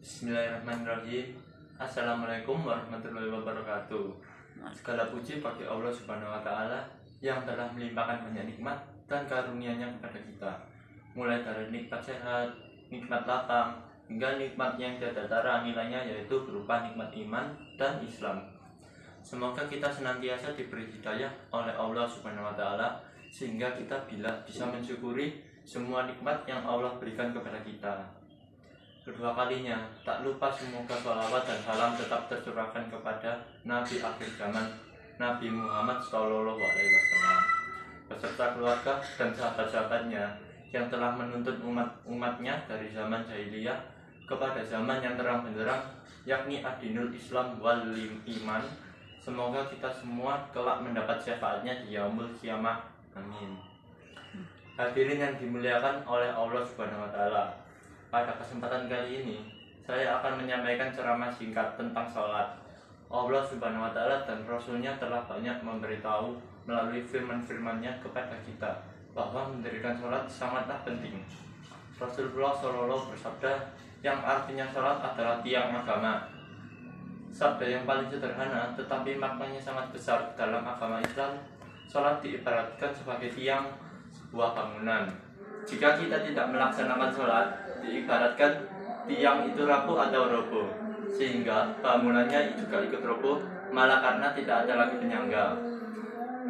Bismillahirrahmanirrahim. Assalamualaikum warahmatullahi wabarakatuh. Segala puji bagi Allah Subhanahu wa Ta'ala yang telah melimpahkan banyak nikmat dan karunia-Nya kepada kita, mulai dari nikmat sehat, nikmat lapang, hingga nikmat yang tiada tara nilainya, yaitu berupa nikmat iman dan Islam. Semoga kita senantiasa diberi hidayah oleh Allah Subhanahu wa Ta'ala, sehingga kita bisa mensyukuri semua nikmat yang Allah berikan kepada kita. Kedua kalinya, tak lupa semoga sholawat dan salam tetap tercurahkan kepada Nabi akhir zaman, Nabi Muhammad SAW, beserta keluarga dan sahabat-sahabatnya yang telah menuntut umatnya dari zaman jahiliyah kepada zaman yang terang benderang, yakni adinul Islam wal iman. Semoga kita semua kelak mendapat syafaatnya di yaumul kiamah. Amin. Hadirin yang dimuliakan oleh Allah Subhanahu wa Ta'ala, pada kesempatan kali ini saya akan menyampaikan ceramah singkat tentang sholat. Allah Subhanahu wa Ta'ala dan Rasul-Nya telah banyak memberitahu melalui firman-firman-Nya kepada kita bahwa mendirikan sholat sangatlah penting. Rasulullah SAW bersabda, yang artinya sholat adalah tiang agama. Sabda yang paling sederhana tetapi maknanya sangat besar dalam agama Islam. Sholat diibaratkan sebagai tiang sebuah bangunan. Jika kita tidak melaksanakan sholat, diibaratkan tiang itu rapuh atau roboh, sehingga bangunannya juga ikut roboh, malah karena tidak ada lagi penyangga.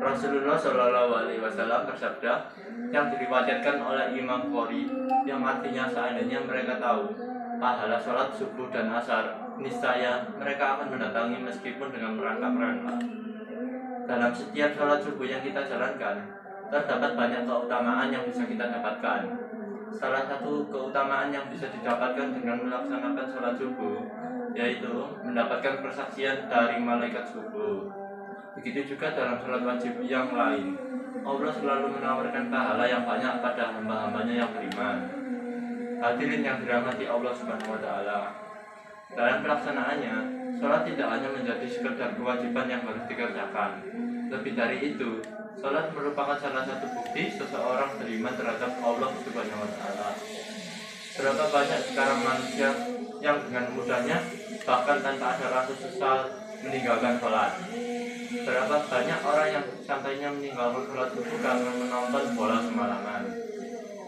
Rasulullah SAW bersabda, yang diriwayatkan oleh Imam Bukhari, yang artinya seandainya mereka tahu pahala sholat subuh dan asar, niscaya mereka akan mendatangi meskipun dengan merangkak-rangkak. Dalam setiap sholat subuh yang kita jalankan, terdapat banyak keutamaan yang bisa kita dapatkan. Salah satu keutamaan yang bisa didapatkan dengan melaksanakan sholat subuh, yaitu mendapatkan persaksian dari malaikat subuh. Begitu juga dalam sholat wajib yang lain. Allah selalu menawarkan pahala yang banyak pada hamba-hambanya yang beriman. Hadirin yang dirahmati Allah Subhanahu wa Ta'ala, dalam pelaksanaannya, sholat tidak hanya menjadi sekedar kewajiban yang harus dikerjakan. Lebih dari itu, sholat merupakan salah satu bukti seseorang beriman terhadap Allah Subhanahu wa Ta'ala. Berapa banyak sekarang manusia yang dengan mudahnya, bahkan tanpa ada rasa sesal, meninggalkan sholat. Berapa banyak orang yang santainya meninggalkan sholat subuh karena menonton bola semalaman.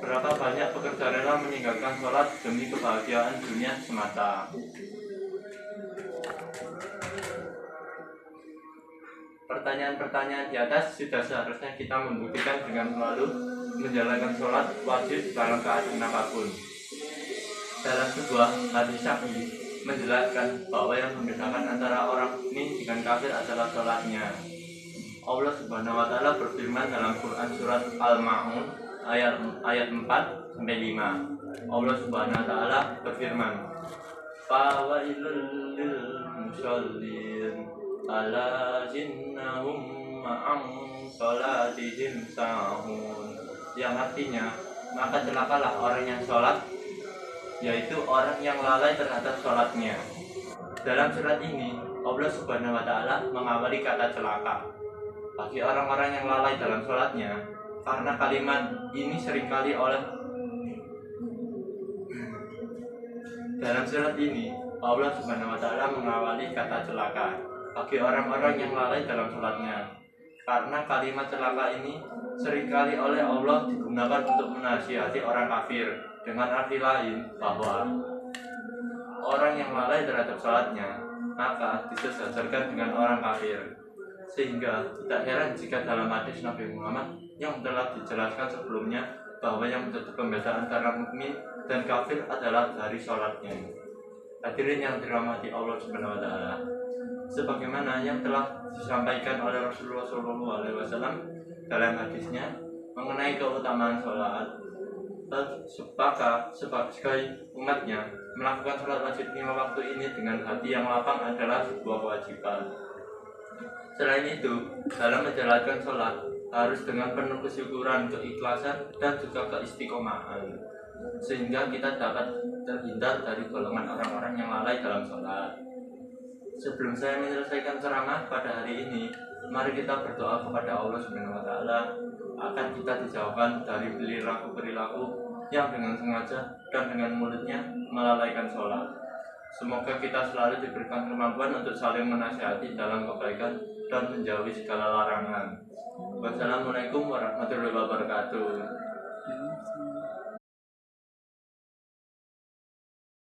Berapa banyak pekerja rela meninggalkan sholat demi kebahagiaan dunia semata. Pertanyaan-pertanyaan di atas sudah seharusnya kita membuktikan dengan selalu menjalankan sholat wajib dalam keadaan apapun. Dalam sebuah hadis sahih menjelaskan bahwa yang membedakan antara orang mukmin dengan kafir adalah sholatnya. Allah Subhanahu wa Ta'ala berfirman dalam Quran surat Al-Ma'un ayat 4-5. Allah Subhanahu wa Ta'ala berfirman, "Fawailul lil musallin alazinnahum ma'am sholatihim sahun." Yang artinya, maka celakalah orang yang sholat, yaitu orang yang lalai terhadap sholatnya. Dalam surat ini, Allah Subhanahu wa Ta'ala mengawali kata celaka bagi orang-orang yang lalai dalam sholatnya, karena kalimat ini seringkali dalam surat ini Allah Subhanahu wa Ta'ala mengawali kata celaka bagi orang-orang yang lalai dalam sholatnya, karena kalimat celaka ini seringkali oleh Allah digunakan untuk menasihati orang kafir, dengan arti lain bahwa orang yang lalai terhadap sholatnya maka disejajarkan dengan orang kafir. Sehingga tidak heran jika dalam hadis Nabi Muhammad yang telah dijelaskan sebelumnya bahwa yang menjadi pembeda antara mukmin dan kafir adalah dari sholatnya. Hadirin yang dirahmati Allah Subhanahu wa Ta'ala, sebagaimana yang telah disampaikan oleh Rasulullah SAW dalam hadisnya mengenai keutamaan sholat, sebagai umatnya melakukan sholat wajib 5 waktu ini dengan hati yang lapang adalah sebuah kewajiban. Selain itu, dalam menjalankan sholat harus dengan penuh kesyukuran, keikhlasan, dan juga keistiqomahan, sehingga kita dapat terhindar dari golongan orang-orang yang lalai dalam sholat. Sebelum saya menyelesaikan ceramah pada hari ini, mari kita berdoa kepada Allah Subhanahu wa Ta'ala akan kita dijauhkan dari perilaku yang dengan sengaja dan dengan mulutnya melalaikan sholat. Semoga kita selalu diberikan kemampuan untuk saling menasihati dalam kebaikan dan menjauhi segala larangan. Wassalamualaikum warahmatullahi wabarakatuh.